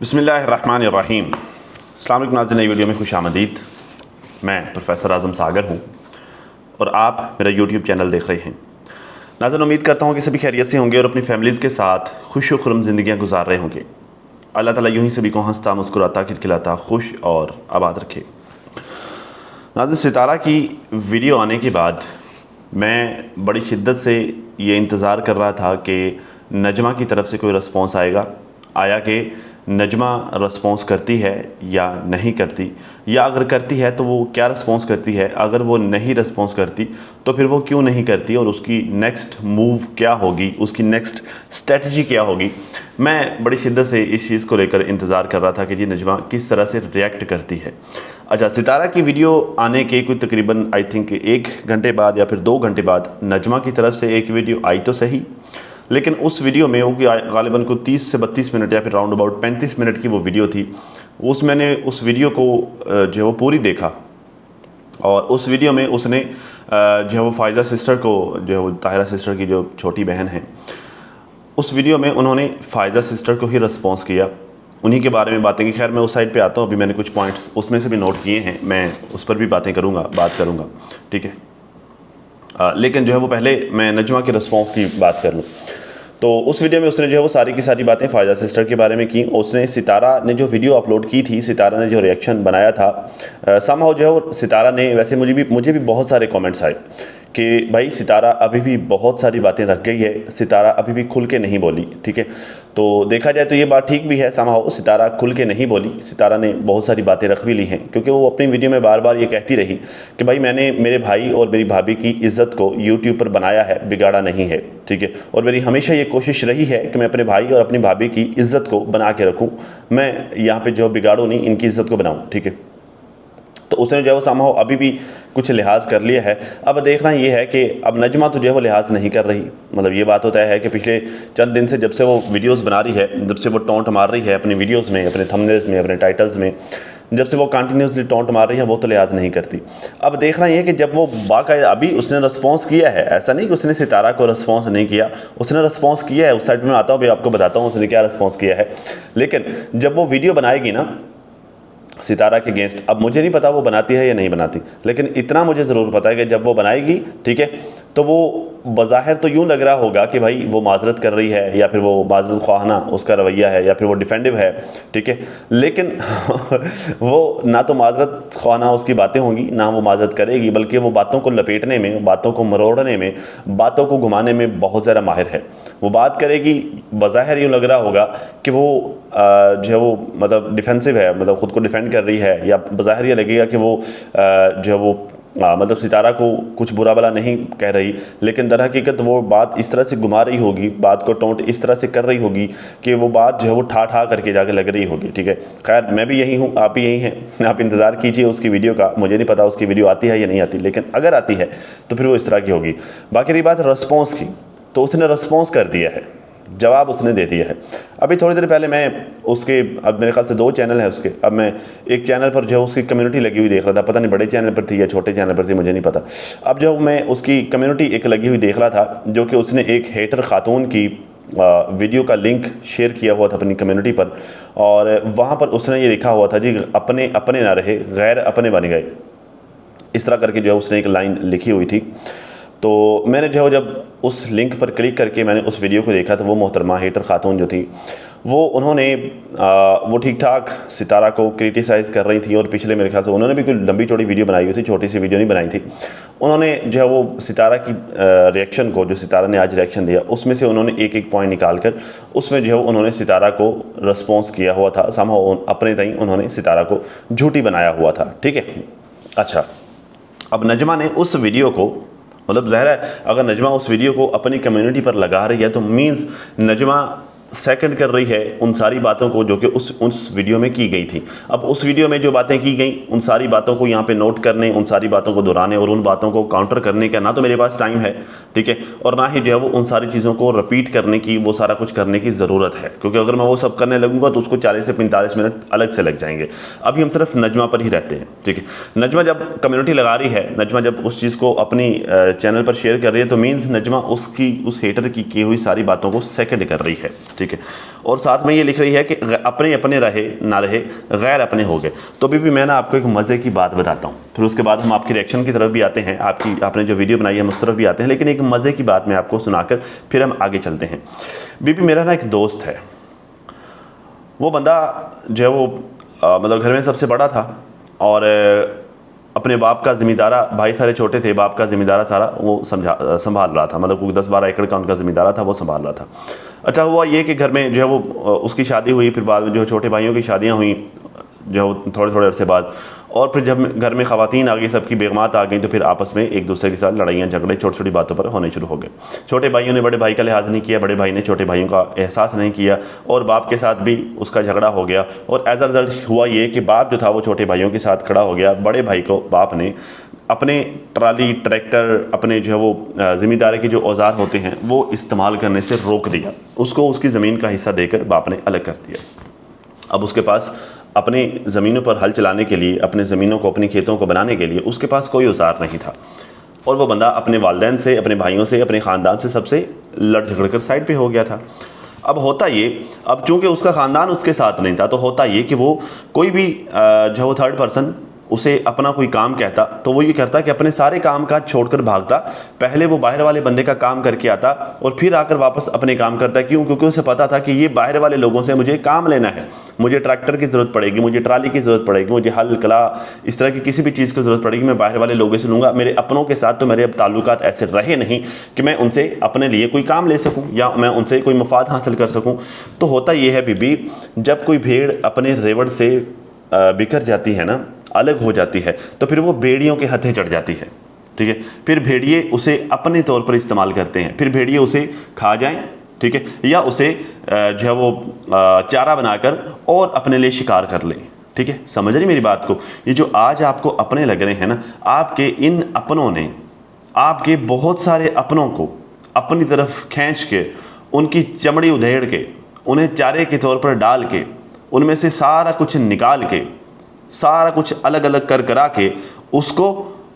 बिस्मिल्लाहिर्रहमानिर्रहीम। अस्सलाम वालेकुम नाज़रीन, नई वीडियो में खुश आमदीद। मैं प्रोफेसर आज़म सागर हूँ और आप मेरा यूट्यूब चैनल देख रहे हैं। नाज़रीन, उम्मीद करता हूँ कि सभी खैरियत से होंगे और अपनी फैमिलीज़ के साथ खुश व खुर्रम ज़िंदगियाँ गुजार रहे होंगे। अल्लाह ताला यूँ ही सभी को हंसता मुस्कुराता खिलखिलाता खुश और आबाद रखे। नाज़रीन, सितारा की वीडियो आने के बाद मैं बड़ी शिद्दत से ये इंतज़ार कर रहा था कि नजमा की तरफ से कोई रिस्पॉन्स आया कि नजमा रिस्पॉन्स करती है या नहीं करती, या अगर करती है तो वो क्या रिस्पॉन्स करती है, अगर वो नहीं रिस्पॉन्स करती तो फिर वो क्यों नहीं करती और उसकी नेक्स्ट मूव क्या होगी, उसकी नेक्स्ट स्ट्रेटजी क्या होगी। मैं बड़ी शिद्दत से इस चीज़ को लेकर इंतज़ार कर रहा था कि जी नजमा किस तरह से रिएक्ट करती है। अच्छा, सितारा की वीडियो आने के कोई तकरीबन आई थिंक 1 घंटे बाद या फिर 2 घंटे बाद नजमा की तरफ से एक वीडियो आई तो सही, लेकिन उस वीडियो में वो गालिबन को 30 से 32 मिनट या फिर राउंड अबाउट 35 मिनट की वो वीडियो थी। मैंने उस वीडियो को जो है वो पूरी देखा और उस वीडियो में उसने जो है वो फ़ायज़ा सिस्टर को, जो है वो ताहिरा सिस्टर की जो छोटी बहन है, उस वीडियो में उन्होंने फ़ायज़ा सिस्टर को ही रिस्पॉन्स किया, उन्हीं के बारे में बातें की। खैर मैं उस साइड पे आता हूँ, अभी मैंने कुछ पॉइंट्स उसमें से भी नोट किए हैं, मैं उस पर भी बात करूँगा, ठीक है। लेकिन जो है वो पहले मैं नजमा के रिस्पॉन्स की बात कर लूँ। तो उस वीडियो में उसने जो है वो सारी की सारी बातें फ़ायज़ा सिस्टर के बारे में की। उसने सितारा ने जो वीडियो अपलोड की थी, सितारा ने जो रिएक्शन बनाया था, समहाउ जो है वो सितारा ने, वैसे मुझे भी बहुत सारे कमेंट्स आए कि भाई सितारा अभी भी बहुत सारी बातें रख गई है, सितारा अभी भी खुल के नहीं बोली, ठीक है। तो देखा जाए तो ये बात ठीक भी है, समहाउ सितारा खुल के नहीं बोली, सितारा ने बहुत सारी बातें रख भी ली हैं, क्योंकि वो अपनी वीडियो में बार बार ये कहती रही कि भाई मैंने मेरे भाई और मेरी भाभी की इज़्ज़त को यूट्यूब पर बनाया है, बिगाड़ा नहीं है, ठीक है। और मेरी हमेशा ये कोशिश रही है कि मैं अपने भाई और अपनी भाभी की इज़्ज़त को बना के रखूँ, मैं यहाँ पर जो बिगाड़ूँ नहीं, इनकी इज़्ज़त को बनाऊँ, ठीक है। तो उसने जो है वो समहाउ अभी भी कुछ लिहाज कर लिया है। अब देखना ये है कि अब नजमा तो जो है वो लिहाज नहीं कर रही, मतलब ये बात होता है कि पिछले चंद दिन से जब से वो वीडियोस बना रही है, जब से वो टॉन्ट मार रही है अपनी वीडियोस में, अपने थंबनेल्स में, अपने टाइटल्स में, जब से वो कंटिन्यूसली टॉन्ट मार रही है, वो तो लिहाज नहीं करती। अब देखना ये है कि जब वो बाकायदा, अभी उसने रिस्पॉन्स किया है, ऐसा नहीं कि उसने सितारा को रिस्पॉन्स नहीं किया, उसने रिस्पॉन्स किया है। उस साइड में आता हूँ, भी आपको बताता हूँ उसने क्या रिस्पॉन्स किया है। लेकिन जब वो वीडियो बनाएगी ना सितारा के अगेंस्ट, अब मुझे नहीं पता वो बनाती है या नहीं बनाती, लेकिन इतना मुझे ज़रूर पता है कि जब वो बनाएगी, ठीक है, तो वो बज़ाहिर तो यूँ लग रहा होगा कि भाई वो माजरत कर रही है, या फिर वो माजरत ख्वाहाना उसका रवैया है, या फिर वो डिफेंडिव है, ठीक है। लेकिन वो ना तो माजरत ख्वाहाना उसकी बातें होंगी, ना वो माजरत करेगी, बल्कि वो बातों को लपेटने में, बातों को मरोड़ने में, बातों को घुमाने में बहुत ज़्यादा माहिर है। वो बात करेगी, बज़ाहिर यूँ लग रहा होगा कि वो जो है वो मतलब डिफेंसिव है, मतलब ख़ुद को डिफेंड कर रही है, या बज़ाहिर ये लगेगा कि वो जो है वो मतलब सितारा को कुछ बुरा भला नहीं कह रही, लेकिन दर हकीकत वो बात इस तरह से घुमा रही होगी, बात को टोंट इस तरह से कर रही होगी कि वो बात जो है वो ठा करके जाके लग रही होगी, ठीक है। खैर मैं भी यही हूँ, आप भी यही हैं, आप इंतज़ार कीजिए उसकी वीडियो का। मुझे नहीं पता उसकी वीडियो आती है या नहीं आती, लेकिन अगर आती है तो फिर वो इस तरह की होगी। बाकी रही बात रिस्पॉन्स की, तो उसने रिस्पॉन्स कर दिया है, जवाब उसने दे दिया है। अभी थोड़ी देर पहले मैं उसके, अब मेरे ख्याल से 2 चैनल है उसके, अब मैं एक चैनल पर जो है उसकी कम्युनिटी लगी हुई देख रहा था, पता नहीं बड़े चैनल पर थी या छोटे चैनल पर थी, मुझे नहीं पता। अब जो मैं उसकी कम्युनिटी एक लगी हुई देख रहा था, जो कि उसने एक हेटर खातून की वीडियो का लिंक शेयर किया हुआ था अपनी कम्युनिटी पर, और वहाँ पर उसने ये लिखा हुआ था, जी अपने अपने ना रहे गैर अपने बन गए, इस तरह करके जो है उसने एक लाइन लिखी हुई थी। तो मैंने जो है जब उस लिंक पर क्लिक करके मैंने उस वीडियो को देखा, तो वो मोहतरमा हेटर खातून जो थी, उन्होंने वो ठीक ठाक सितारा को क्रिटिसाइज़ कर रही थी, और पिछले मेरे ख्याल से उन्होंने भी कोई लंबी चौड़ी वीडियो बनाई हुई थी, छोटी सी वीडियो नहीं बनाई थी। उन्होंने जो है वो सितारा की रिएक्शन को, जो सितारा ने आज रिएक्शन दिया, उसमें से उन्होंने एक एक पॉइंट निकाल कर उसमें जो है उन्होंने सितारा को रिस्पॉन्स किया हुआ था, समहाउ अपने तई उन्होंने सितारा को झूठी बनाया हुआ था, ठीक है। अच्छा, अब नजमा ने उस वीडियो को, मतलब ज़ाहिर है अगर नजमा उस वीडियो को अपनी कम्युनिटी पर लगा रही है तो मीन्स नजमा सेकंड कर रही है उन सारी बातों को जो कि उस वीडियो में की गई थी। अब उस वीडियो में जो बातें की गई, उन सारी बातों को यहाँ पे नोट करने, उन सारी बातों को दोहराने और उन बातों को काउंटर करने का ना तो मेरे पास टाइम है, ठीक है, और ना ही जो है वो उन सारी चीज़ों को रिपीट करने की, वो सारा कुछ करने की ज़रूरत है, क्योंकि अगर मैं वो सब करने लगूंगा तो उसको 40 से 45 मिनट अलग से लग जाएंगे। अभी हम सिर्फ नजमा पर ही रहते हैं, ठीक है। नजमा जब कम्युनिटी लगा रही है, नजमा जब उस चीज़ को अपनी चैनल पर शेयर कर रही है, तो मीन्स नजमा उस हेटर की हुई सारी बातों को सेकंड कर रही है, ठीक है। ठीक है। और साथ में ये लिख रही है कि अपने अपने रहे ना रहे गैर अपने हो गए। तो अभी भी मैं ना आपको एक मज़े की बात बताता हूँ, फिर उसके बाद हम आपकी रिएक्शन की तरफ भी आते हैं, आपने जो वीडियो बनाई है उस तरफ भी आते हैं। लेकिन एक मज़े की बात मैं आपको सुनाकर फिर हम आगे चलते हैं। बीबी मेरा ना एक दोस्त है, वो बंदा जो है वो मतलब घर में सबसे बड़ा था और अपने बाप का ज़मींदारा, भाई सारे छोटे थे, बाप का ज़मींदारा सारा वो संभाल रहा था, मतलब कोई 10-12 एकड़ का उनका ज़मींदारा था, वो संभाल रहा था। अच्छा हुआ ये कि घर में जो है वो उसकी शादी हुई, फिर बाद में जो छोटे भाइयों की शादियाँ हुई जो है थोड़े थोड़े अरसे बाद, और फिर जब घर में ख़वातीन आ गई, सबकी बेगमात आ गई, तो फिर आपस में एक दूसरे के साथ लड़ाइयाँ झगड़े छोटी छोटी बातों पर होने शुरू हो गए। छोटे भाइयों ने बड़े भाई का लिहाज नहीं किया, बड़े भाई ने छोटे भाइयों का एहसास नहीं किया, और बाप के साथ भी उसका झगड़ा हो गया। और एज अ रिजल्ट हुआ ये कि बाप जो था वो छोटे भाइयों के साथ खड़ा हो गया। बड़े भाई को बाप ने अपने ट्राली, ट्रैक्टर, अपने जो है वो ज़मींदारी के जो औजार होते हैं वो इस्तेमाल करने से रोक दिया। उसको उसकी ज़मीन का हिस्सा देकर बाप ने अलग कर दिया। अब उसके पास अपने ज़मीनों पर हल चलाने के लिए, अपने ज़मीनों को, अपनी खेतों को बनाने के लिए उसके पास कोई औजार नहीं था। और वो बंदा अपने वालिदैन से, अपने भाइयों से, अपने ख़ानदान से सबसे लड़ झगड़ कर साइड पे हो गया था। अब होता ये, अब चूँकि उसका ख़ानदान उसके साथ नहीं था, तो होता ये कि वो कोई भी जो वो थर्ड पर्सन उसे अपना कोई काम कहता तो वो ये करता कि अपने सारे काम काज छोड़कर भागता, पहले वो बाहर वाले बंदे का काम करके आता और फिर आकर वापस अपने काम करता। क्यों? क्योंकि उसे पता था कि ये बाहर वाले लोगों से मुझे काम लेना है, मुझे ट्रैक्टर की ज़रूरत पड़ेगी, मुझे ट्राली की ज़रूरत पड़ेगी, मुझे हल कला इस तरह की किसी भी चीज़ की ज़रूरत पड़ेगी, मैं बाहर वाले लोगों से लूँगा। मेरे अपनों के साथ तो मेरे अब ताल्लुकात ऐसे रहे नहीं कि मैं उनसे अपने लिए कोई काम ले सकूँ या मैं उनसे कोई मफाद हासिल कर सकूँ। तो होता ये है बीबी, जब कोई भेड़ अपने रेवड़ से बिखर जाती है ना, अलग हो जाती है, तो फिर वो भेड़ियों के हथे चढ़ जाती है। ठीक है, फिर भेड़िए उसे अपने तौर पर इस्तेमाल करते हैं, फिर भेड़िए उसे खा जाएं, ठीक है, या उसे जो है वो चारा बनाकर और अपने लिए शिकार कर लें। ठीक है, समझ रही मेरी बात को? ये जो आज आपको अपने लग रहे हैं ना, आपके इन अपनों ने आपके बहुत सारे अपनों को अपनी तरफ खींच के, उनकी चमड़ी उधेड़ के, उन्हें चारे के तौर पर डाल के, उनमें से सारा कुछ निकाल के, सारा कुछ अलग अलग कर करा के उसको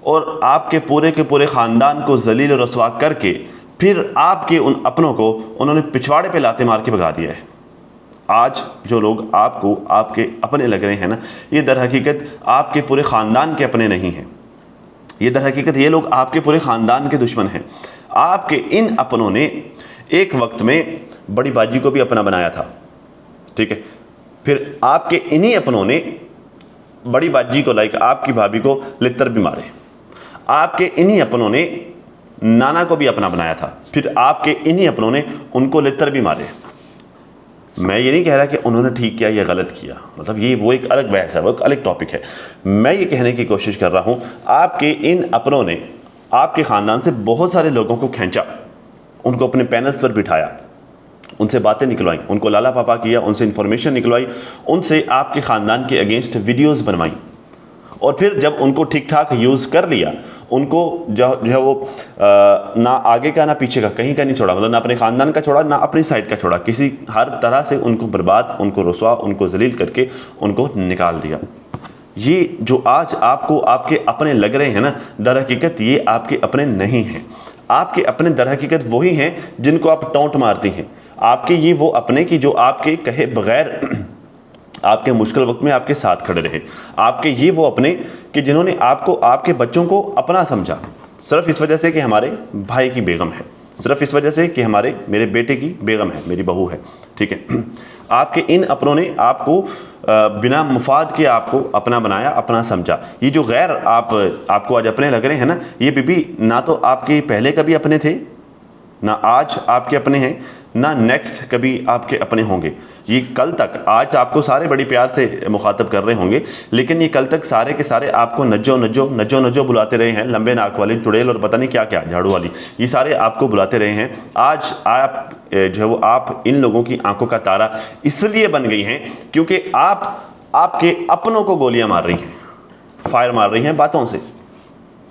और आपके पूरे ख़ानदान को जलील और रसवा करके फिर आपके उन अपनों को उन्होंने पिछवाड़े पे लाते मार के भगा दिया है। आज जो लोग आपको आपके अपने लग रहे हैं ना, ये दर हकीकत आपके पूरे ख़ानदान के अपने नहीं हैं। ये दर हकीकत ये लोग आपके पूरे ख़ानदान के दुश्मन हैं। आपके इन अपनों ने एक वक्त में बड़ी बाजी को भी अपना बनाया था, ठीक है, फिर आपके इन्हीं अपनों ने बड़ी बाजी को, लाइक आपकी भाभी को, लित्तर भी मारे। आपके इन्हीं अपनों ने नाना को भी अपना बनाया था, फिर आपके इन्हीं अपनों ने उनको लित्तर भी मारे। मैं ये नहीं कह रहा कि उन्होंने ठीक किया या गलत किया, मतलब ये वो एक अलग बहस है, वो एक अलग टॉपिक है। मैं ये कहने की कोशिश कर रहा हूँ, आपके इन अपनों ने आपके ख़ानदान से बहुत सारे लोगों को खींचा, उनको अपने पैनल्स पर बिठाया, उनसे बातें निकलवाई, उनको लाला पापा किया, उनसे इंफॉर्मेशन निकलवाई, उनसे आपके ख़ानदान के अगेंस्ट वीडियोस बनवाई, और फिर जब उनको ठीक ठाक यूज़ कर लिया, उनको जो है वो ना आगे का ना पीछे का कहीं का नहीं छोड़ा, मतलब ना अपने ख़ानदान का छोड़ा ना अपनी साइड का छोड़ा, किसी हर तरह से उनको बर्बाद, उनको रुसवा, उनको जलील करके उनको निकाल दिया। ये जो आज आपको आपके अपने लग रहे हैं ना, दर हकीकत ये आपके अपने नहीं हैं। आपके अपने दर हकीकत वही हैं जिनको आप टोंट मारती हैं। आपके ये वो अपने की जो आपके कहे बगैर आपके मुश्किल वक्त में आपके साथ खड़े रहे। आपके ये वो अपने कि जिन्होंने आपको, आपके बच्चों को अपना समझा, सिर्फ इस वजह से कि हमारे भाई की बेगम है, सिर्फ इस वजह से कि मेरे बेटे की बेगम है, मेरी बहू है, ठीक है। आपके इन अपनों ने आपको बिना मुफाद के आपको अपना बनाया, अपना समझा। ये जो गैर आपको आज अपने लग रहे हैं ना, ये बीबी ना तो आपके पहले कभी अपने थे, ना आज आपके अपने हैं, ना नेक्स्ट कभी आपके अपने होंगे। ये कल तक, आज आपको सारे बड़ी प्यार से मुखातब कर रहे होंगे, लेकिन ये कल तक सारे के सारे आपको नज्जो नज्जो नज्जो नज्जो बुलाते रहे हैं, लंबे नाक वाली, चुड़ैल और पता नहीं क्या क्या, झाड़ू वाली, ये सारे आपको बुलाते रहे हैं। आज आप जो है वो आप इन लोगों की आंखों का तारा इसलिए बन गई हैं क्योंकि आप आपके अपनों को गोलियां मार रही हैं, फायर मार रही हैं बातों से।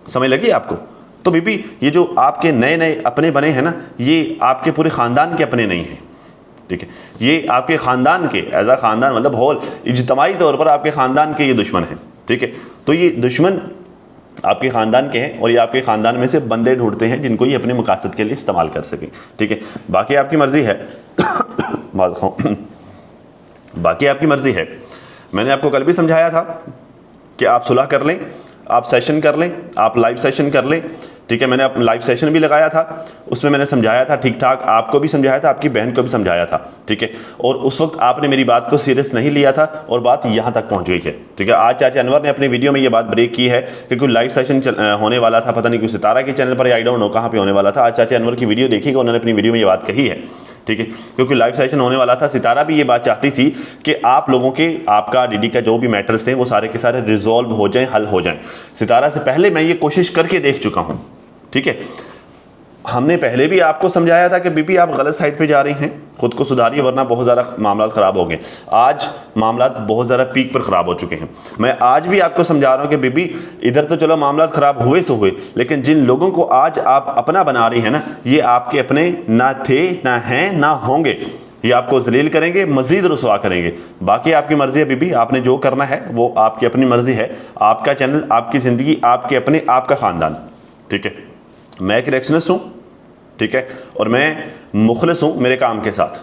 समझ लगी आपको? तो बीबी ये जो आपके नए नए अपने बने हैं ना, ये आपके पूरे ख़ानदान के अपने नहीं हैं, ठीक है। ये आपके ख़ानदान के, एज अ ख़ानदान, मतलब होल इज्तमाही तौर पर आपके ख़ानदान के ये दुश्मन हैं, ठीक है। तो ये दुश्मन आपके ख़ानदान के हैं और ये आपके ख़ानदान में से बंदे ढूंढते हैं जिनको ये अपने मकासद के लिए इस्तेमाल कर सकें, ठीक है। बाकी आपकी मर्ज़ी है माल खाऊं। बाकी आपकी मर्ज़ी है। मैंने आपको कल भी समझाया था कि आप सुलह कर लें, आप सेशन कर लें, आप लाइव सेशन कर लें, ठीक है। मैंने आप लाइव सेशन भी लगाया था, उसमें मैंने समझाया था ठीक ठाक, आपको भी समझाया था, आपकी बहन को भी समझाया था, ठीक है। और उस वक्त आपने मेरी बात को सीरियस नहीं लिया था और बात यहाँ तक पहुँच गई है, ठीक है। आज चाचा अनवर ने अपनी वीडियो में ये बात ब्रेक की है कि कोई लाइव सेशन होने वाला था, पता नहीं कोई सितारा के चैनल पर, आई डोंट नो कहाँ पर होने वाला था। आज चाचा अनवर की वीडियो देखिएगा, उन्होंने अपनी वीडियो में ये बात कही है, ठीक है। क्योंकि लाइव सेशन होने वाला था, सितारा भी ये बात चाहती थी कि आप लोगों के, आपका डीडी का जो भी मैटर्स थे वो सारे के सारे रिजॉल्व हो जाएं, हल हो जाएं। सितारा से पहले मैं ये कोशिश करके देख चुका हूं, ठीक है। हमने पहले भी आपको समझाया था कि बीबी आप गलत साइड पे जा रही हैं, खुद को सुधारिए वरना बहुत ज़्यादा मामला ख़राब हो गए। आज मामला बहुत ज़्यादा पीक पर ख़राब हो चुके हैं। मैं आज भी आपको समझा रहा हूँ कि बीबी इधर तो चलो मामला ख़राब हुए सो हुए, लेकिन जिन लोगों को आज आप अपना बना रही हैं ना, ये आपके अपने ना थे, ना हैं, ना होंगे। ये आपको जलील करेंगे, मजीद रुसवा करेंगे। बाकी आपकी मर्ज़ी है बीबी, आपने जो करना है वो आपकी अपनी मर्ज़ी है। आपका चैनल, आपकी ज़िंदगी, आपके अपने, आपका ख़ानदान, ठीक है। मैं एक रिएक्शनिस्ट हूँ, ठीक है, और मैं मुखलिस हूँ मेरे काम के साथ,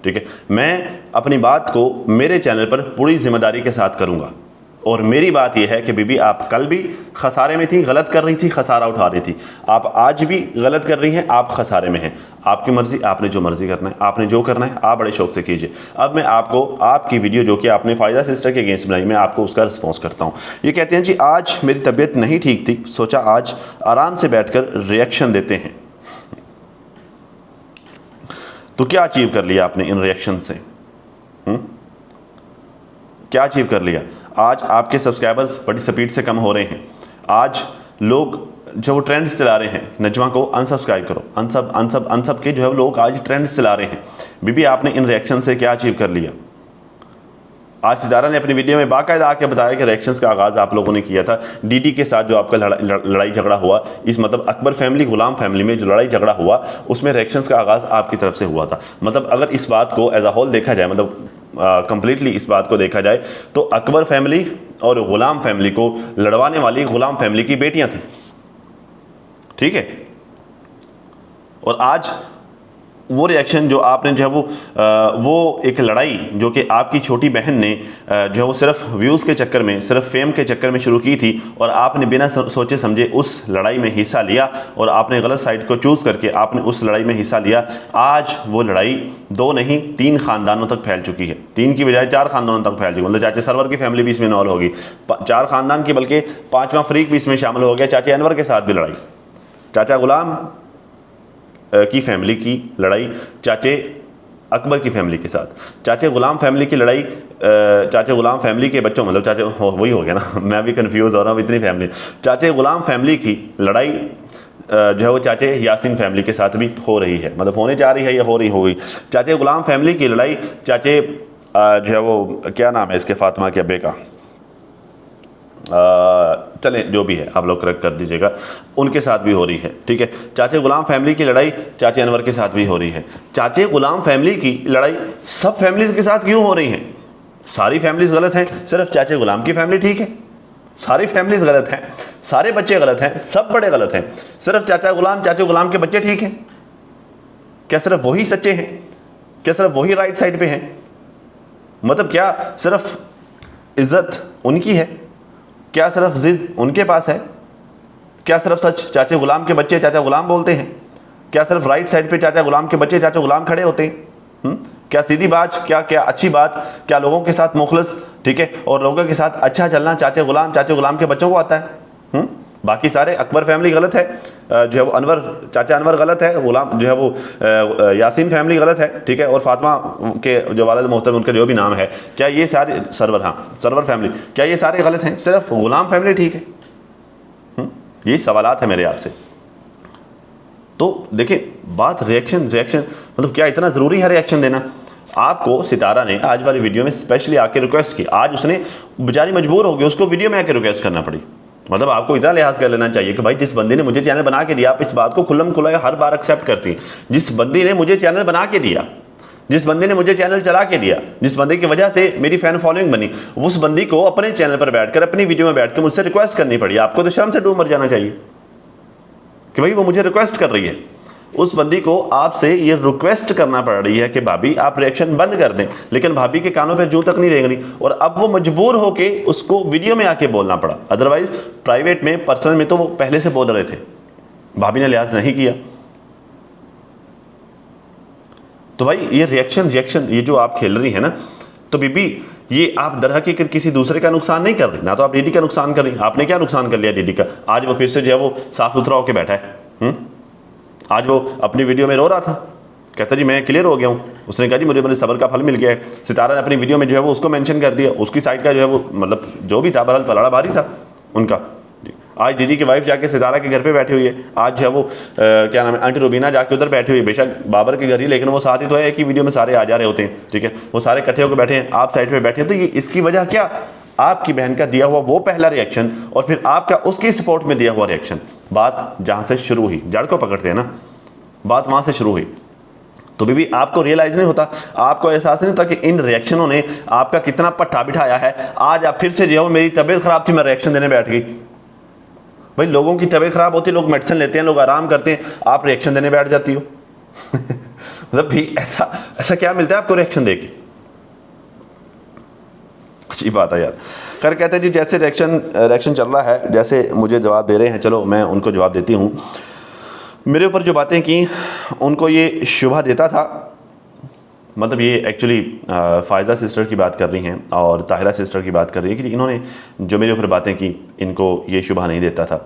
ठीक है। मैं अपनी बात को मेरे चैनल पर पूरी जिम्मेदारी के साथ करूँगा। और मेरी बात यह है कि बीबी आप कल भी खसारे में थी, गलत कर रही थी, खसारा उठा रही थी। आप आज भी गलत कर रही हैं, आप खसारे में हैं। आपकी मर्ज़ी, आपने जो मर्ज़ी करना है, आपने जो करना है आप बड़े शौक से कीजिए। अब मैं आपको आपकी वीडियो जो कि आपने फ़ायदा सिस्टर के अगेंस्ट बनाई, मैं आपको उसका रिस्पॉन्स करता हूँ। ये कहते हैं जी आज मेरी तबीयत नहीं ठीक थी, सोचा आज आराम से बैठ कर रिएक्शन देते हैं। तो क्या अचीव कर लिया आपने इन रिएक्शन से? क्या अचीव कर लिया? आज आपके सब्सक्राइबर्स बड़ी स्पीड से कम हो रहे हैं। आज लोग जो वो ट्रेंड्स चला रहे हैं, नजमा को अनसब्सक्राइब करो, अनसब के जो है लोग आज ट्रेंड्स चला रहे हैं। बीबी आपने इन रिएक्शन से क्या अचीव कर लिया? आज सितारा ने अपनी वीडियो में बाकायदा आके बताया कि रिएक्शंस का आगाज़ आप लोगों ने किया था डीडी के साथ, जो आपका लड़ाई झगड़ा हुआ, इस मतलब अकबर फैमिली गुलाम फैमिली में जो लड़ाई झगड़ा हुआ, उसमें रिएक्शंस का आगाज़ आपकी तरफ से हुआ था। मतलब अगर इस बात को एज अ होल देखा जाए, मतलब कंप्लीटली इस बात को देखा जाए, तो अकबर फैमिली और गुलाम फैमिली को लड़वाने वाली गुलाम फैमिली की बेटियां थी, ठीक है। और आज वो रिएक्शन जो आपने जो है वो एक लड़ाई जो कि आपकी छोटी बहन ने जो है वो सिर्फ व्यूज़ के चक्कर में, सिर्फ फेम के चक्कर में शुरू की थी, और आपने बिना सोचे समझे उस लड़ाई में हिस्सा लिया और आपने गलत साइड को चूज़ करके आपने उस लड़ाई में हिस्सा लिया। आज वो लड़ाई 2 नहीं 3 ख़ानदानों तक फैल चुकी है, 3 की बजाय 4 ख़ानदानों तक फैल चुकी है। मतलब चाचा सरवर की फैमिली भी इसमें इन्वॉल्व होगी, 4 ख़ानदान की, बल्कि 5वां फरीक भी इसमें शामिल हो गया। चाचा अनवर के साथ भी लड़ाई, चाचा गुलाम की फैमिली की लड़ाई चाचे अकबर की फैमिली के साथ, चाचे गुलाम फैमिली की लड़ाई चाचे गुलाम फैमिली के बच्चों, मतलब चाचे वही हो गया ना, मैं भी कंफ्यूज हो रहा हूँ, इतनी फैमिली। चाचे गुलाम फैमिली की लड़ाई जो है वो चाचे यासीन फैमिली के साथ भी हो रही है, मतलब होने जा रही है या हो रही होगी। चाचे गुलाम फैमिली की लड़ाई चाचे जो है वो क्या नाम है इसके, फातिमा के अब्बे का, चले जो भी है आप लोग करेक्ट कर दीजिएगा, उनके साथ भी हो रही है, ठीक है। चाचे गुलाम फैमिली की लड़ाई चाचे अनवर के साथ भी हो रही है। चाचे गुलाम फैमिली की लड़ाई सब फैमिलीज के साथ क्यों हो रही हैं? सारी फैमिलीज गलत हैं, सिर्फ चाचे गुलाम की फैमिली ठीक है? सारी फैमिलीज गलत हैं, सारे बच्चे गलत हैं, सब बड़े गलत हैं, सिर्फ चाचे गुलाम के बच्चे ठीक हैं? क्या सिर्फ वही सच्चे हैं? क्या सिर्फ वही राइट साइड पे हैं? मतलब क्या सिर्फ इज्जत उनकी है? क्या सिर्फ जिद उनके पास है? क्या सिर्फ सच चाचे गुलाम के बच्चे चाचा गुलाम बोलते हैं? क्या सिर्फ राइट साइड पे चाचा गुलाम के बच्चे चाचा गुलाम खड़े होते हैं? क्या सीधी बात, क्या अच्छी बात, क्या लोगों के साथ मुखलिस, ठीक है, और लोगों के साथ अच्छा चलना चाचे गुलाम के बच्चों को आता है? बाकी सारे अकबर फैमिली गलत है, जो है वो चाचा अनवर गलत है, गुलाम जो है वो यासीन फैमिली गलत है, ठीक है, और फातिमा के जो वालिद मोहतरम उनका जो भी नाम है, क्या ये सारे सरवर फैमिली, क्या ये सारे गलत हैं? सिर्फ गुलाम फैमिली ठीक है? यही सवालात है मेरे आपसे। तो देखिए बात रिएक्शन मतलब क्या इतना ज़रूरी है रिएक्शन देना? आपको सितारा ने आज वाली वीडियो में स्पेशली आके रिक्वेस्ट की, आज उसने बेचारी मजबूर हो गई, उसको वीडियो में आके रिक्वेस्ट करना पड़ी। मतलब आपको इतना लिहाज कर लेना चाहिए कि भाई जिस बंदे ने मुझे चैनल बना के दिया, आप इस बात को खुल्लम खुल्ला हर बार एक्सेप्ट करती हैं। जिस बंदे ने मुझे चैनल बना के दिया, जिस बंदे ने मुझे चैनल चला के दिया, जिस बंदे की वजह से मेरी फैन फॉलोइंग बनी, उस बंदी को अपने चैनल पर बैठकर अपनी वीडियो में बैठ कर मुझसे रिक्वेस्ट करनी पड़ी। आपको तो शर्म से डूब मर जाना चाहिए कि भाई वो मुझे रिक्वेस्ट कर रही है। उस बंदी को आपसे ये रिक्वेस्ट करना पड़ रही है कि भाभी आप रिएक्शन बंद कर दें, लेकिन भाभी के कानों पे जूं तक नहीं रेंग रही, और अब वो मजबूर होके उसको वीडियो में आके बोलना पड़ा। अदरवाइज प्राइवेट में, पर्सनल में तो वो पहले से बोल रहे थे, भाभी ने लिहाज नहीं किया। तो भाई ये रिएक्शन ये जो आप खेल रही है ना, तो बीबी ये आप दर हकीकत किसी दूसरे का नुकसान नहीं कर रही, ना तो आप डीडी का नुकसान कर रही। आपने क्या नुकसान कर लिया डीडी का? आज वो फिर से जो है वो साफ सुथरा होकर बैठा है। आज वो अपनी वीडियो में रो रहा था, कहता जी मैं क्लियर हो गया हूँ। उसने कहा जी मुझे मेरे सब्र का फल मिल गया है। सितारा ने अपनी वीडियो में जो है वो उसको मेंशन कर दिया, उसकी साइड का जो है वो मतलब जो भी था बहरहाल पलाड़ा भारी था उनका। आज डीडी की वाइफ जाके सितारा के घर पे बैठी हुई है, आज जो है वो क्या नाम है आंटी रुबीना जाके उधर बैठी हुई है, बेशक बाबर के घर ही, लेकिन वो साथ ही तो है कि वीडियो में सारे आ जा रहे होते हैं, ठीक है, वो सारे इकट्ठे होकर बैठे हैं, आप साइड पे बैठे हैं। तो ये इसकी वजह क्या? आपकी बहन का दिया हुआ वो पहला रिएक्शन और फिर आपका उसकी सपोर्ट में दिया हुआ रिएक्शन। बात जहां से शुरू हुई, जड़ को पकड़ते हैं ना, बात वहां से शुरू हुई। तो बीबी आपको रियलाइज नहीं होता, आपको एहसास नहीं होता कि इन रिएक्शनों ने आपका कितना पट्टा बिठाया है। आज आप फिर से जो है मेरी तबीयत खराब थी, मैं रिएक्शन देने बैठ गई। भाई लोगों की तबीयत खराब होती है, लोग मेडिसिन लेते हैं, लोग आराम करते हैं, आप रिएक्शन देने बैठ जाती हो। मतलब भी ऐसा क्या मिलता है आपको रिएक्शन देके? अच्छी बात है यार। खैर कहते हैं जी जैसे रिएक्शन चल रहा है, जैसे मुझे जवाब दे रहे हैं, चलो मैं उनको जवाब देती हूँ। मेरे ऊपर जो बातें की उनको ये शुभा देता था, मतलब ये एक्चुअली फ़ायज़ा सिस्टर की बात कर रही हैं और ताहिरा सिस्टर की बात कर रही है कि इन्होंने जो मेरे ऊपर बातें की इनको ये शुभा नहीं देता था।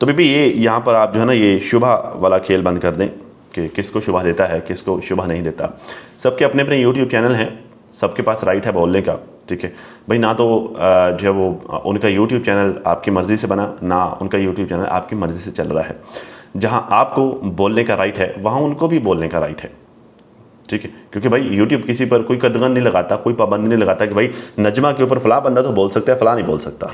तो बीबी ये यहाँ पर आप जो है ना ये शुभा वाला खेल बंद कर दें कि किसको शुभा देता है किसको शुभा नहीं देता। सबके अपने अपने यूट्यूब चैनल हैं, सबके पास राइट है बोलने का, ठीक है भाई। ना तो जो है वो उनका यूट्यूब चैनल आपकी मर्ज़ी से बना, ना उनका यूट्यूब चैनल आपकी मर्ज़ी से चल रहा है। जहाँ आपको बोलने का राइट है वहाँ उनको भी बोलने का राइट है, ठीक है। क्योंकि भाई यूट्यूब किसी पर कोई कदगन नहीं लगाता, कोई पाबंदी नहीं लगाता कि भाई नजमा के ऊपर फला बंदा तो बोल सकता है, फला नहीं बोल सकता।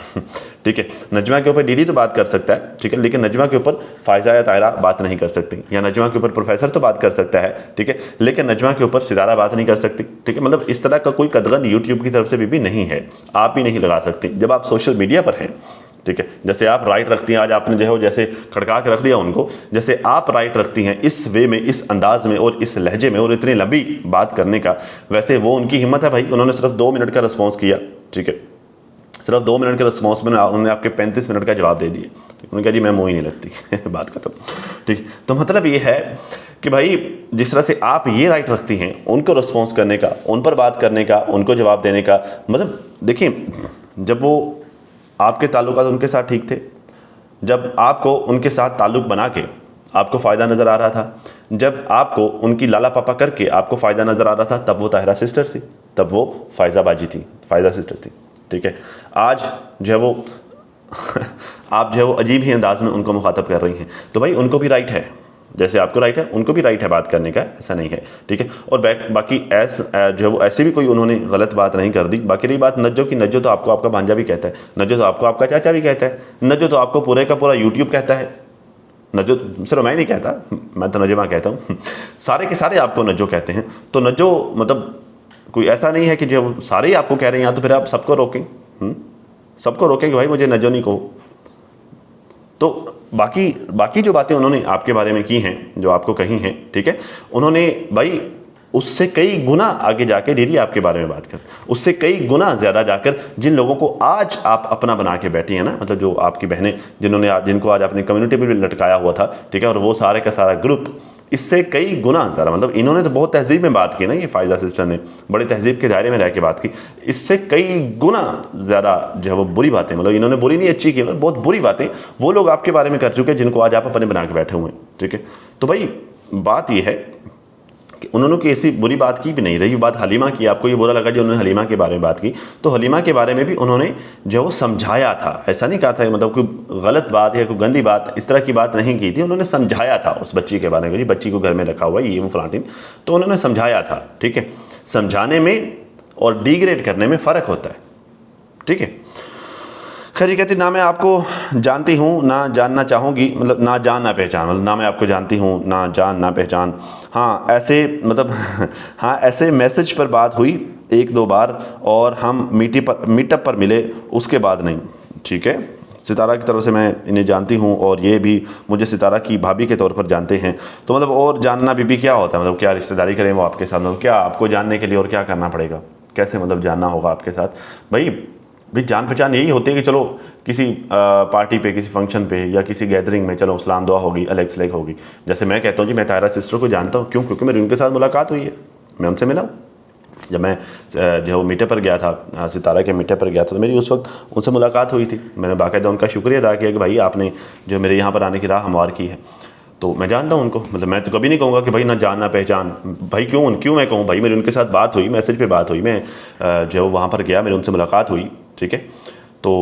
ठीक है, नजमा के ऊपर डीडी तो बात कर सकता है, ठीक है, लेकिन नजमा के ऊपर फ़ायज़ा या तायरा बात नहीं कर सकती, या नजमा के ऊपर प्रोफेसर तो बात कर सकता है, ठीक है, लेकिन नजमा के ऊपर सितारा बात नहीं कर सकती, ठीक है। मतलब इस तरह का कोई कदगन यूट्यूब की तरफ से भी नहीं है, आप भी नहीं लगा सकती जब आप सोशल मीडिया पर हैं, ठीक है। जैसे आप राइट रखती हैं, आज आपने जो है जैसे खड़का के रख दिया उनको, जैसे आप राइट रखती हैं इस वे में, इस अंदाज में और इस लहजे में और इतनी लंबी बात करने का, वैसे वो उनकी हिम्मत है भाई। उन्होंने सिर्फ 2 मिनट का रिस्पॉन्स किया, ठीक है, सिर्फ 2 मिनट के रिस्पॉन्स में उन्होंने आपके 35 मिनट का जवाब दे दिए। उन्होंने कहा जी मैं मुँह ही नहीं लगती। बात खत्म, ठीक। तो मतलब ये है कि भाई जिस तरह से आप ये राइट रखती हैं उनको रिस्पॉन्स करने का, उन पर बात करने का, उनको जवाब देने का, मतलब देखिए जब वो आपके ताल्लुकात उनके साथ ठीक थे, जब आपको उनके साथ ताल्लुक़ बना के आपको फ़ायदा नज़र आ रहा था, जब आपको उनकी लाला पापा करके आपको फ़ायदा नज़र आ रहा था, तब वो ताहिरा सिस्टर थी, तब वो फ़ायज़ा बाजी थी, फ़ायज़ा सिस्टर थी, ठीक है। आज जो है वो आप जो है वो अजीब ही अंदाज़ में उनको मुखातब कर रही हैं। तो भाई उनको भी राइट है, जैसे आपको राइट है उनको भी राइट है बात करने का, ऐसा नहीं है, ठीक है। और बाकी जो है वो ऐसे भी कोई उन्होंने गलत बात नहीं कर दी। बाकी रही बात नज्जो की, नज्जो तो आपको आपका भांजा भी कहता है, नज्जो तो आपको आपका चाचा भी कहता है, नज्जो तो आपको पूरे का पूरा यूट्यूब कहता है। नज्जो सिर्फ मैं नहीं कहता, मैं तो नजमा कहता हूँ, सारे के सारे आपको नज्जो कहते हैं। तो नज्जो मतलब कोई ऐसा नहीं है कि जो सारे ही आपको कह रहे हैं, तो फिर आप सबको रोकें, सबको रोकें कि भाई मुझे नज्जो नहीं कहो। तो बाकी जो बातें उन्होंने आपके बारे में की हैं, जो आपको कही हैं, ठीक है, उन्होंने भाई उससे कई गुना आगे जाकर डेली आपके बारे में बात कर, उससे कई गुना ज़्यादा जाकर जिन लोगों को आज आप अपना बना के बैठी हैं ना, मतलब जो आपकी बहनें जिनको आज अपनी कम्युनिटी में भी लटकाया हुआ था, ठीक है, और वो सारे का सारा ग्रुप, इससे कई गुना ज़्यादा, मतलब इन्होंने तो बहुत तहजीब में बात की ना, ये फ़ायज़ा सिस्टर ने बड़े तहजीब के दायरे में रह के बात की, इससे कई गुना ज़्यादा जो है वो बुरी बातें, मतलब इन्होंने बुरी नहीं अच्छी की, मतलब बहुत बुरी बातें वो लोग आपके बारे में कर चुके हैं जिनको आज आप अपने बना के बैठे हुए हैं, ठीक है। तो भाई बात ये है कि उन्होंने कोई ऐसी बुरी बात की भी नहीं। रही बात हलीमा की, आपको ये बुरा लगा जो उन्होंने हलीमा के बारे में बात की, तो हलीमा के बारे में भी उन्होंने जो वो समझाया था, ऐसा नहीं कहा था मतलब कोई गलत बात या कोई गंदी बात, इस तरह की बात नहीं की थी। उन्होंने समझाया था उस बच्ची के बारे में, बच्ची को घर में रखा हुआ ये वो फलाटीन, तो उन्होंने समझाया था, ठीक है। समझाने में और डिग्रेड करने में फ़र्क होता है, ठीक है। खैर कहती ना मैं आपको जानती हूँ ना जानना चाहूँगी, मतलब ना जान ना पहचान, मतलब ना मैं आपको जानती हूँ ना जान ना पहचान। हाँ ऐसे मतलब हाँ ऐसे मैसेज पर बात हुई 1-2 बार और हम मीटअप पर मिले, उसके बाद नहीं, ठीक है। सितारा की तरफ से मैं इन्हें जानती हूँ और ये भी मुझे सितारा की भाभी के तौर पर जानते हैं। तो मतलब और जानना बीबी क्या होता है, मतलब क्या रिश्तेदारी करें वो आपके साथ, मतलब क्या आपको जानने के लिए और क्या करना पड़ेगा, कैसे मतलब जानना होगा आपके साथ। भाई जान पहचान यही होती है कि चलो किसी पार्टी पे, किसी फंक्शन पे या किसी गैदरिंग में चलो सलाम दुआ होगी, अलग सलेग होगी। जैसे मैं कहता हूँ जी मैं तायरा सिस्टर को जानता हूँ, क्यों? क्योंकि मेरी उनके साथ मुलाकात हुई है, मैं उनसे मिला हूँ। जब मैं जो वो मीटअप पर गया था, सितारा के मीटअप पर गया था, तो मेरी उस वक्त उनसे मुलाकात हुई थी। मैंने बाकायदा उनका शुक्रिया अदा किया कि भाई आपने जो मेरे यहाँ पर आने की राह हमवार की है। तो मैं जानता हूँ उनको, मतलब मैं तो कभी नहीं कहूँगा कि भाई ना जान ना पहचान। भाई क्यों मैं कहूँ, भाई मेरी उनके साथ बात हुई, मैसेज पे बात हुई, मैं जो वहाँ पर गया, मेरी उनसे मुलाकात हुई, ठीक है। तो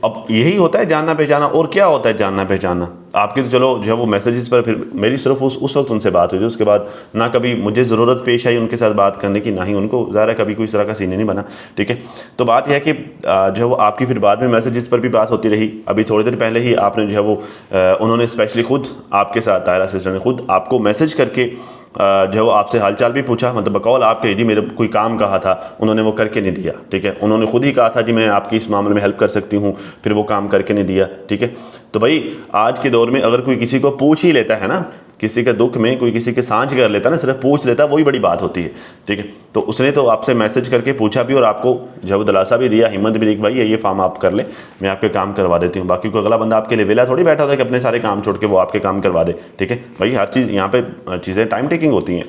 अब यही होता है जानना पहचाना, और क्या होता है जानना पहचाना। आपकी तो चलो जो है वो मैसेजेस पर, फिर मेरी सिर्फ उस वक्त उनसे बात हुई थी, उसके बाद ना कभी मुझे ज़रूरत पेश आई उनके साथ बात करने की, ना ही उनको ज़्यादा कभी कोई इस तरह का सीन नहीं बना, ठीक है। तो बात यह है कि जो है वो आपकी फिर बाद में मैसेजेस पर भी बात होती रही। अभी थोड़ी देर पहले ही आपने जो है वो उन्होंने स्पेशली खुद आपके साथ, तायरा सिस्टर ने खुद आपको मैसेज करके जो है वो आपसे हालचाल भी पूछा, मतलब बकौल आपके जी मेरे कोई काम कहा था, उन्होंने वो करके नहीं दिया, ठीक है। उन्होंने खुद ही कहा था जी मैं आपकी इस मामले में हेल्प कर सकती हूँ, फिर वो काम करके नहीं दिया, ठीक है। तो भाई आज के दौर में अगर कोई किसी को पूछ ही लेता है ना, किसी के दुख में कोई किसी के सांझ कर लेता है ना, सिर्फ पूछ लेता है, वही बड़ी बात होती है, ठीक है। तो उसने तो आपसे मैसेज करके पूछा भी और आपको जो है वो दिलासा भी दिया, हिम्मत भी दी कि भाई ये फॉर्म आप कर ले, मैं आपके काम करवा देती हूँ। बाकी कोई अगला बंदा आपके लिए वेला थोड़ी बैठा होता है कि अपने सारे काम छोड़ के वो आपके काम करवा दे, ठीक है। भाई हर चीज़ यहाँ पे चीज़ें टाइम टेकिंग होती हैं।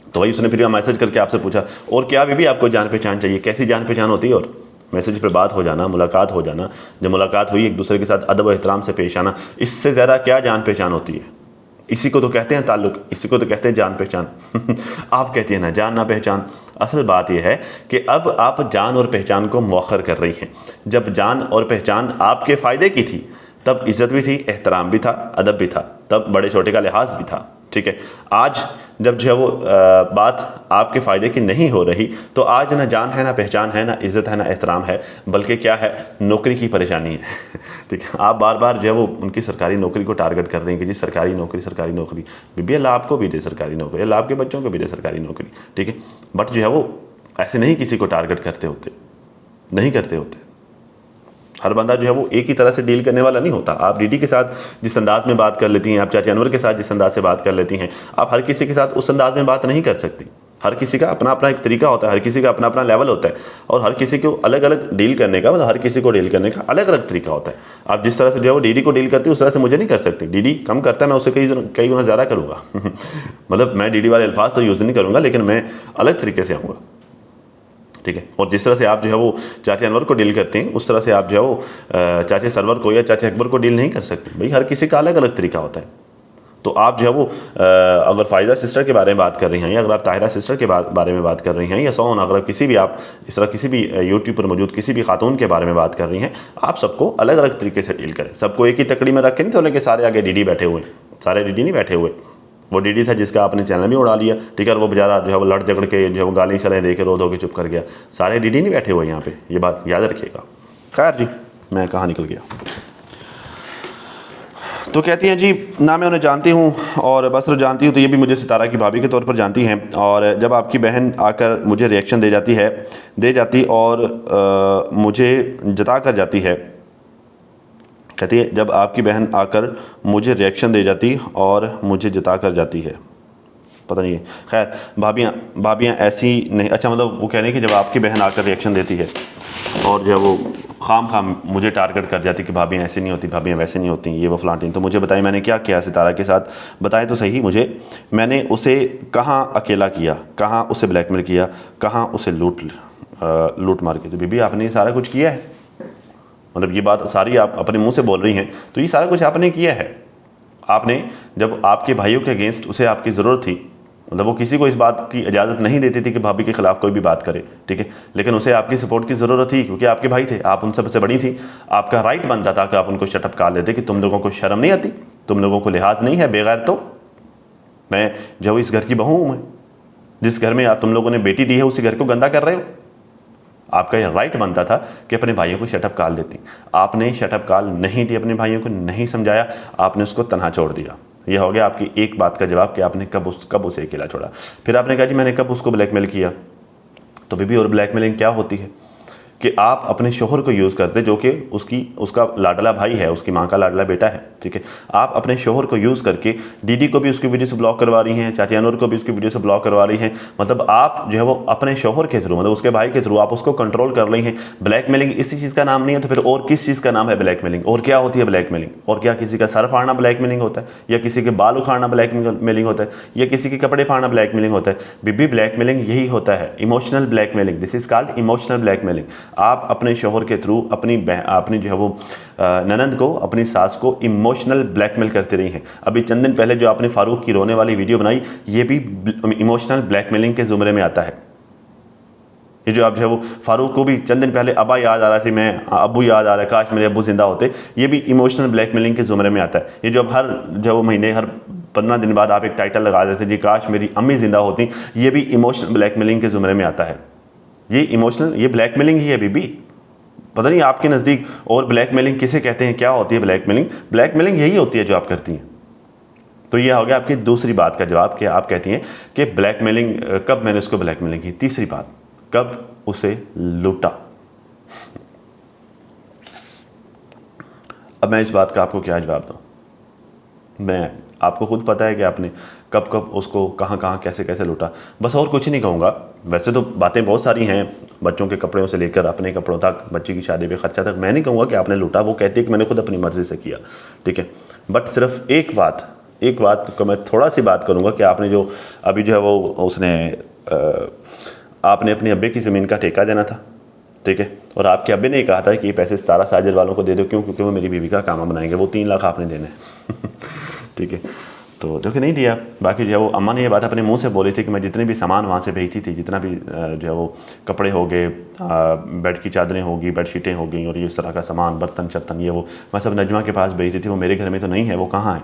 तो वही उसने फिर मैसेज करके आपसे पूछा, और क्या भी आपको जान पहचान चाहिए, कैसी जान पहचान होती है? और मैसेज पर बात हो जाना, मुलाकात हो जाना, जब मुलाकात हुई एक दूसरे के साथ अदब व एहतराम से पेश आना, इससे ज़्यादा क्या जान पहचान होती है? इसी को तो कहते हैं ताल्लुक़, इसी को तो कहते हैं जान पहचान। आप कहती हैं ना जान ना पहचान। असल बात यह है कि अब आप जान और पहचान को मौखर कर रही हैं। जब जान और पहचान आपके फ़ायदे की थी तब इज़्ज़त भी थी, एहतराम भी था, अदब भी था, तब बड़े छोटे का लिहाज भी था, ठीक है। आज जब जो है वो बात आपके फ़ायदे की नहीं हो रही, तो आज ना जान है, ना पहचान है, ना इज़्ज़त है, ना एहतराम है, बल्कि क्या है, नौकरी की परेशानी है। ठीक है, आप बार बार जो है वो उनकी सरकारी नौकरी को टारगेट कर रहे हैं कि जी सरकारी नौकरी, सरकारी नौकरी। बीबी अल्लाह आपको भी दे सरकारी नौकरी, अल्लाह आपके बच्चों को भी दे सरकारी नौकरी, ठीक है। बट जो है वो ऐसे नहीं किसी को टारगेट करते होते, नहीं करते होते। हर बंदा जो है वो एक ही तरह से डील करने वाला नहीं होता। आप डीडी के साथ जिस अंदाज में बात कर लेती हैं, आप चाचा अनवर के साथ जिस अंदाज से बात कर लेती हैं, आप हर किसी के साथ उस अंदाज में बात नहीं कर सकती। हर किसी का अपना अपना एक तरीका होता है, हर किसी का अपना अपना लेवल होता है, और हर किसी को अलग अलग डील करने का, मतलब हर किसी को डील करने का अलग अलग तरीका होता है। आप जिस तरह से जो है वो डीडी को डील करती है उस तरह से मुझे नहीं कर सकती। डीडी कम करता है, मैं उससे कई गुना ज़्यादा करूँगा। मतलब मैं डीडी वाले अल्फाज तो यूज़ नहीं करूँगा, लेकिन मैं अलग तरीके से आऊँगा, ठीक है। और जिस तरह से आप जो है वो चाचा अनवर को डील करते हैं, उस तरह से आप जो है वो चाचा सरवर को या चाचा अकबर को डील नहीं कर सकते। भाई हर किसी का अलग अलग तरीका होता है। तो आप जो है वो अगर फ़ायदा सिस्टर के बारे में बात कर रही हैं, या अगर आप ताहिरा सिस्टर के बारे में बात कर रही हैं, या सोन अगर किसी भी आप इस तरह किसी भी यूट्यूब पर मौजूद किसी भी खातून के बारे में बात कर रही हैं, आप सबको अलग अलग तरीके से डील करें। सबको एक ही तकड़ी में रखें, तो लेकिन सारे आगे डीडी बैठे हुए, सारे डीडी नहीं बैठे हुए। वो डीडी था जिसका आपने चैनल भी उड़ा लिया, ठीक है, और वो बेचारा जो है वो लड़ झगड़ के जो है वो गाली सलाह दे के रो धो के चुप कर गया। सारे डीडी नहीं बैठे हुए यहाँ पे, ये बात याद रखिएगा। खैर जी, मैं कहाँ निकल गया। तो कहती हैं जी ना मैं उन्हें जानती हूँ, और बस जानती हूँ तो ये भी मुझे सितारा की भाभी के तौर पर जानती हैं। और जब आपकी बहन आकर मुझे रिएक्शन दे जाती और मुझे जता कर जाती है, कहती है जब आपकी बहन आकर मुझे रिएक्शन दे जाती और मुझे जता कर जाती है, पता नहीं है। खैर भाभियाँ ऐसी नहीं, अच्छा मतलब वो कह रही हैं कि जब आपकी बहन आकर रिएक्शन देती है और जो है वो खाम मुझे टारगेट कर जाती कि भाभियाँ ऐसी नहीं होती, भाभियाँ वैसे नहीं होती, ये वो फलांटी। तो मुझे बताइए मैंने क्या किया सितारा के साथ, बताएं तो सही मुझे। मैंने उसे कहाँ अकेला किया, कहाँ उसे ब्लैकमेल किया, कहाँ उसे लूट मार के। तो बीबी आपने ये सारा कुछ किया है, मतलब ये बात सारी आप अपने मुंह से बोल रही हैं, तो ये सारा कुछ आपने किया है। आपने जब आपके भाइयों के अगेंस्ट उसे आपकी ज़रूरत थी, मतलब वो किसी को इस बात की इजाज़त नहीं देती थी कि भाभी के ख़िलाफ़ कोई भी बात करे, ठीक है, लेकिन उसे आपकी सपोर्ट की ज़रूरत थी क्योंकि आपके भाई थे, आप उन सबसे बड़ी थी। आपका राइट बनता था कि आप उनको शटअप कर लेते कि तुम लोगों को शर्म नहीं आती, तुम लोगों को लिहाज नहीं है, बेगैर तो मैं जो इस घर की बहू हूँ, मैं जिस घर में आप तुम लोगों ने बेटी दी है उसी घर को गंदा कर रहे हो। आपका यह राइट बनता था कि अपने भाइयों को शटअप कॉल देती। आपने शटअप कॉल नहीं दी, अपने भाइयों को नहीं समझाया, आपने उसको तन्हा छोड़ दिया। यह हो गया आपकी एक बात का जवाब कि आपने कब उसे अकेला छोड़ा। फिर आपने कहा जी मैंने कब उसको ब्लैकमेल किया। तो बीबी और ब्लैकमेलिंग क्या होती है? कि आप अपने शोहर को यूज़ करते जो कि उसका लाडला भाई है, उसकी माँ का लाडला बेटा है, ठीक है। आप अपने शोहर को यूज़ करके दीदी को भी उसकी वीडियो से ब्लॉक करवा रही हैं, चाची अनवर को भी उसकी वीडियो से ब्लॉक करवा रही हैं। मतलब आप जो है वो अपने शोहर के थ्रू, मतलब उसके भाई के थ्रू आप उसको कंट्रोल कर रही हैं। ब्लैकमेलिंग इसी चीज़ का नाम नहीं है तो फिर और किस चीज़ का नाम है ब्लैकमेलिंग? और क्या होती है ब्लैकमेलिंग? और क्या किसी का सर फाड़ना ब्लैकमेलिंग होता है, या किसी के बाल उखाड़ना ब्लैकमेलिंग होता है, या किसी के कपड़े फाड़ना ब्लैकमेलिंग होता है? बीबी ब्लैकमेलिंग यही होता है, emotional blackmailing. This is called emotional blackmailing. आप अपने शोहर के थ्रू अपनी जो है वो ननंद को, अपनी सास को इमोशनल ब्लैकमेल करती रही हैं। अभी चंद दिन पहले जो आपने फारूक की रोने वाली वीडियो बनाई, ये भी इमोशनल ब्लैकमेलिंग के जुमरे में आता है। ये जो आप जो है वो फारूक को भी चंद दिन पहले अब्बा याद आ रहा थी, मैं अब्बू याद आ रहा है, काश मेरे अब्बू जिंदा होते, ये भी इमोशनल ब्लैकमेलिंग के जुमरे में आता है। ये जो अब हर जो वो महीने, हर 15 दिन बाद आप एक टाइटल लगा देते जी काश मेरी अम्मी जिंदा होती, ये भी इमोशनल ब्लैकमेलिंग के जुमरे में आता है। ये ब्लैकमेलिंग ही है बीबी। पता नहीं आपके नज़दीक और ब्लैकमेलिंग किसे कहते हैं, क्या होती है ब्लैकमेलिंग? ब्लैकमेलिंग यही होती है जो आप करती हैं। तो ये हो गया आपकी दूसरी बात का जवाब कि आप कहती हैं कि ब्लैकमेलिंग, कब मैंने उसको ब्लैकमेलिंग की। तीसरी बात, कब उसे लूटा। अब मैं इस बात का आपको क्या जवाब दूं? आपको खुद पता है कि आपने कब कब उसको कहाँ कहाँ कैसे कैसे लूटा। बस और कुछ नहीं कहूँगा। वैसे तो बातें बहुत सारी हैं, बच्चों के कपड़ों से लेकर अपने कपड़ों तक, बच्ची की शादी पे खर्चा तक। मैं नहीं कहूँगा कि आपने लूटा, वो कहती है कि मैंने खुद अपनी मर्ज़ी से किया, ठीक है। बट सिर्फ एक बात को मैं थोड़ा सी बात करूँगा कि आपने जो अभी जो है वो आपने अपने अब्बे की ज़मीन का ठेका देना था, ठीक है। और आपके अब्बे ने कहा था कि ये पैसे 17 साजिद वालों को दे दो, क्यों? क्योंकि वो मेरी बीवी का कामा बनाएंगे, वो 3 लाख आपने देने हैं ठीक है। तो देखो नहीं दिया। बाकी जो है वो अम्मा ने ये बात अपने मुंह से बोली थी कि मैं जितने भी सामान वहाँ से भेजती थी, जितना भी जो है वो कपड़े हो गए, बेड की चादरें होगी, बेडशीटें हो गई, और ये इस तरह का सामान, बर्तन शर्तन, ये वो मैं सब नजमा के पास भेजती थी। वो मेरे घर में तो नहीं है, वो कहाँ है?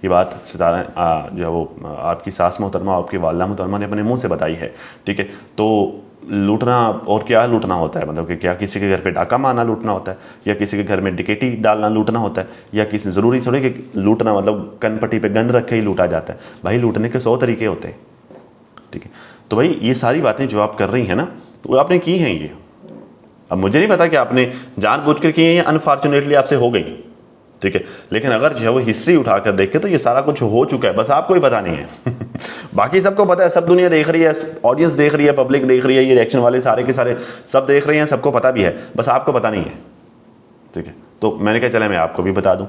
ये बात सितारा जो है वो आपकी सास मोहतरमा, आपकी वालदा मोहतरमा ने अपने मुँह से बताई है, ठीक है। तो लूटना, और क्या लूटना होता है? मतलब कि क्या किसी के घर पे डाका मारना लूटना होता है, या किसी के घर में डिकेटी डालना लूटना होता है, या किसी ज़रूरी थोड़ी कि लूटना मतलब कनपट्टी पे गन रख के ही लूटा जाता है। भाई लूटने के 100 तरीके होते हैं, ठीक है। तो भाई ये सारी बातें जो आप कर रही हैं ना, तो आपने की हैं ये। अब मुझे नहीं पता कि आपने जानबूझ कर की हैं या अनफॉर्चुनेटली आपसे हो गई, ठीक है। लेकिन अगर जो है वो हिस्ट्री उठाकर देखे तो ये सारा कुछ हो चुका है, बस आपको ही पता नहीं है बाकी सबको पता है, सब दुनिया देख रही है, ऑडियंस देख रही है, पब्लिक देख रही है, ये रिएक्शन वाले सारे के सारे सब देख रहे हैं, सबको पता भी है, बस आपको पता नहीं है, ठीक है। तो मैंने कहा चले मैं आपको भी बता दूं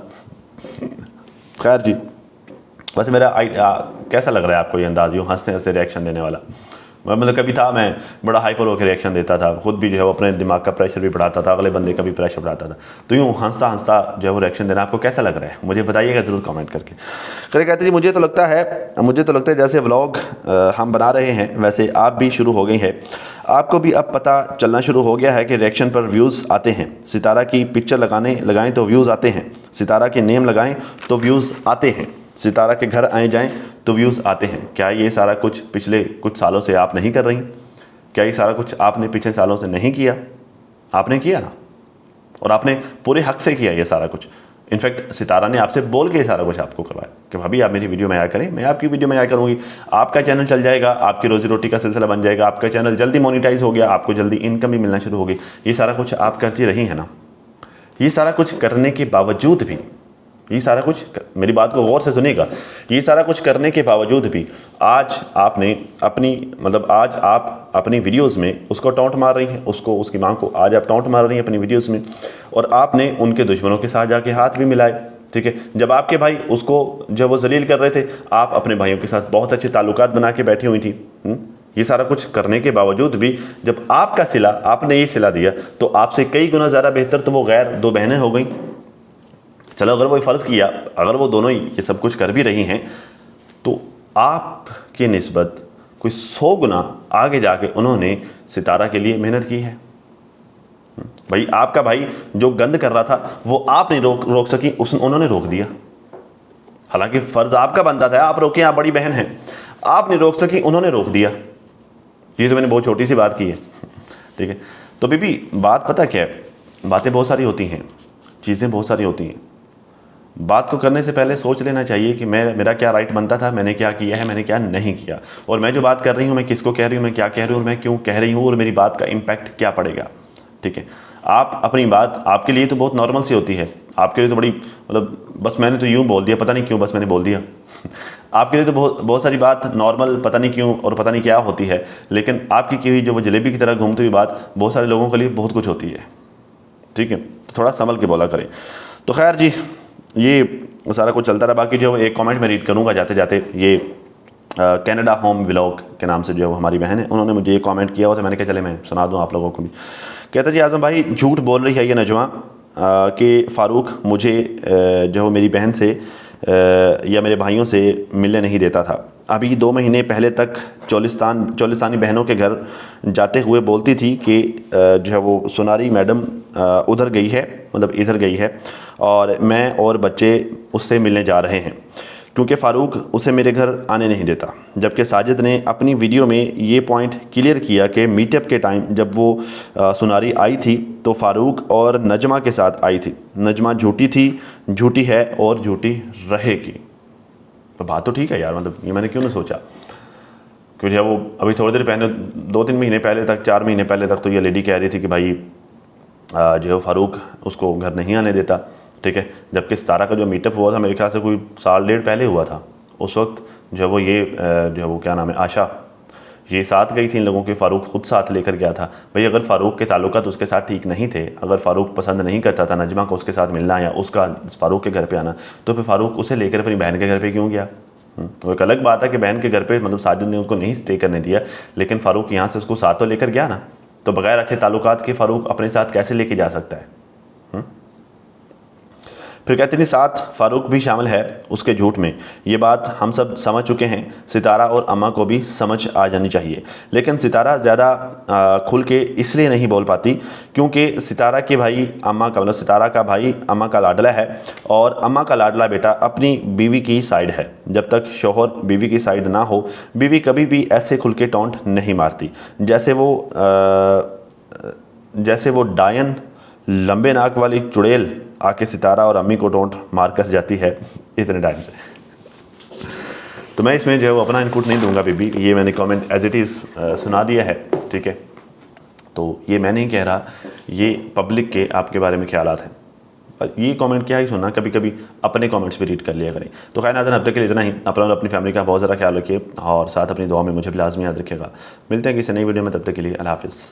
खैर जी, बस मेरा कैसा लग रहा है आपको ये अंदाज, यूँ हंसते हंसते रिएक्शन देने वाला? मतलब कभी था मैं बड़ा हाइपर होकर रिएक्शन देता था, खुद भी जो है वो अपने दिमाग का प्रेशर भी बढ़ाता था, अगले बंदे का भी प्रेशर बढ़ाता था। तो यूँ हंसता हंसता जो है वो रिएक्शन देना आपको कैसा लग रहा है? मुझे बताइएगा ज़रूर कमेंट करके। खैर कहते जी, मुझे तो लगता है जैसे व्लॉग हम बना रहे हैं वैसे आप भी शुरू हो गई है। आपको भी अब पता चलना शुरू हो गया है कि रिएक्शन पर व्यूज़ आते हैं। सितारा की पिक्चर लगाएँ तो व्यूज़ आते हैं, सितारा के नेम लगाएँ तो व्यूज़ आते हैं, सितारा के घर आए जाएं तो व्यूज़ आते हैं। क्या ये सारा कुछ पिछले कुछ सालों से आप नहीं कर रही? क्या ये सारा कुछ आपने पिछले सालों से नहीं किया? आपने किया ना, और आपने पूरे हक से किया ये सारा कुछ। इनफैक्ट सितारा ने आपसे बोल के ये सारा कुछ आपको करवाया कि भाभी आप मेरी वीडियो में आया करें, मैं आपकी वीडियो में आया करूँगी, आपका चैनल चल जाएगा, आपकी रोजी रोटी का सिलसिला बन जाएगा, आपका चैनल जल्दी मोनिटाइज हो गया, आपको जल्दी इनकम भी मिलना शुरू होगी। ये सारा कुछ आप करती रही है ना। ये सारा कुछ करने के बावजूद भी, ये सारा कुछ, मेरी बात को गौर से सुनिएगा, ये सारा कुछ करने के बावजूद भी आज आपने आज आप अपनी वीडियोस में उसको टॉन्ट मार रही हैं, उसको, उसकी मां को आज आप टॉन्ट मार रही हैं अपनी वीडियोस में, और आपने उनके दुश्मनों के साथ जाके हाथ भी मिलाए, ठीक है। जब आपके भाई उसको जब वो जलील कर रहे थे, आप अपने भाइयों के साथ बहुत अच्छे ताल्लुकात बना के बैठी हुई थी। ये सारा कुछ करने के बावजूद भी जब आपका सिला, आपने ये सिला दिया, तो आपसे कई गुना ज़्यादा बेहतर तो वो गैर 2 बहनें हो गई। चलो अगर वो फ़र्ज़ किया, अगर वो दोनों ये सब कुछ कर भी रही हैं, तो आपकी निस्बत कोई 100 गुना आगे जाके उन्होंने सितारा के लिए मेहनत की है। भाई आपका भाई जो गंद कर रहा था वो आप नहीं रोक सकी, उन्होंने रोक दिया। हालांकि फ़र्ज़ आपका बनता था, आप रोकें, आप बड़ी बहन हैं, आप नहीं रोक सकी, उन्होंने रोक दिया। ये तो मैंने बहुत छोटी सी बात की है, ठीक है। तो बीबी बात पता क्या है, बातें बहुत सारी होती हैं, चीज़ें बहुत सारी होती हैं। बात को करने से पहले सोच लेना चाहिए कि मेरा क्या राइट बनता था, मैंने क्या किया है, मैंने क्या नहीं किया, और मैं जो बात कर रही हूँ मैं किसको कह रही हूँ, मैं क्या कह रही हूँ, और मैं क्यों कह रही हूँ, और मेरी बात का इम्पैक्ट क्या पड़ेगा, ठीक है। आप अपनी बात, आपके लिए तो बहुत नॉर्मल सी होती है, आपके लिए तो बड़ी मतलब बस मैंने तो यूँ बोल दिया, पता नहीं क्यों बस मैंने बोल दिया आपके लिए तो बहुत सारी बात नॉर्मल, पता नहीं क्यों और पता नहीं क्या होती है, लेकिन आपकी की हुई जो वो जलेबी की तरह घूमती हुई बात बहुत सारे लोगों के लिए बहुत कुछ होती है, ठीक है। तो थोड़ा संभल के बोला करें। तो खैर जी, ये सारा कुछ चलता रहा। बाकी जो एक कमेंट मैं रीड करूँगा जाते जाते, ये कनाडा होम व्लॉग के नाम से जो हमारी बहन है, उन्होंने मुझे ये कमेंट किया हुआ था, मैंने कहा चले मैं सुना दूँ आप लोगों को भी। कहता जी आज़म भाई झूठ बोल रही है ये नजमा कि फ़ारूक मुझे जो मेरी बहन से या मेरे भाइयों से मिलने नहीं देता था। अभी 2 महीने पहले तक चोलिस्तानी बहनों के घर जाते हुए बोलती थी कि जो है वो सोनारी मैडम उधर गई है, मतलब इधर गई है, और मैं और बच्चे उससे मिलने जा रहे हैं क्योंकि फ़ारूक उसे मेरे घर आने नहीं देता। जबकि साजिद ने अपनी वीडियो में ये पॉइंट क्लियर किया कि मीटअप के टाइम जब वो सुनारी आई थी तो फ़ारूक और नजमा के साथ आई थी। नजमा झूठी थी, झूठी है और झूठी रहेगी। तो बात तो ठीक है यार, मतलब ये मैंने क्यों नहीं सोचा, क्योंकि वो अभी थोड़ी देर पहले 2-3 महीने पहले तक, 4 महीने पहले तक तो ये लेडी कह रही थी कि भाई जो है फ़ारूक उसको घर नहीं आने देता, ठीक है। जबकि सितारा का जो मीटअप हुआ था मेरे ख्याल से कोई 1.5 साल पहले हुआ था। उस वक्त जो है वो ये जो है वो क्या नाम है, आशा, ये साथ गई थी इन लोगों के, फ़ारूक ख़ुद साथ लेकर गया था। भाई अगर फ़ारूक के ताल्लुकात उसके साथ ठीक नहीं थे, अगर फ़ारूक पसंद नहीं करता था नजमा को उसके साथ मिलना या उसका फ़ारूक के घर पे आना, तो फिर फ़ारूक उसे लेकर अपनी बहन के घर पे क्यों गया? तो एक अलग बात है कि बहन के घर पे मतलब साजिद ने उसको नहीं स्टे करने दिया, लेकिन फ़ारूक यहाँ से उसको साथ तो लेकर गया ना। तो बगैर अच्छे ताल्लुकात के फ़ारूक अपने साथ कैसे लेके जा सकता है? फिर कहते नहीं साथ फ़ारूक भी शामिल है उसके झूठ में। ये बात हम सब समझ चुके हैं, सितारा और अम्मा को भी समझ आ जानी चाहिए। लेकिन सितारा ज़्यादा खुल के इसलिए नहीं बोल पाती क्योंकि सितारा के भाई अम्मा का, मतलब सितारा का भाई अम्मा का लाडला है, और अम्मा का लाडला बेटा अपनी बीवी की साइड है। जब तक शौहर बीवी की साइड ना हो, बीवी कभी भी ऐसे खुल के टोंट नहीं मारती जैसे वो डायन लंबे नाक वाली चुड़ैल आके सितारा और अम्मी को टोंट मार कर जाती है इतने टाइम से। तो मैं इसमें जो है वो अपना इनपुट नहीं दूंगा बेबी, ये मैंने कमेंट एज इट इज़ सुना दिया है, ठीक है। तो ये मैं नहीं कह रहा, ये पब्लिक के आपके बारे में ख्यालात हैं। ये कमेंट क्या ही सुनना, कभी कभी अपने कमेंट्स भी रीड कर लिया करें। तो खैर नाज़रीन, अब तक के लिए इतना ही। अपना और अपनी फैमिली का बहुत ज़्यादा ख्याल रखिए और साथ अपनी दुआ में मुझे भी लाजमी याद रखिएगा। मिलते हैं किसी नई वीडियो में, तब तक के लिए अल्लाह हाफ़िज़।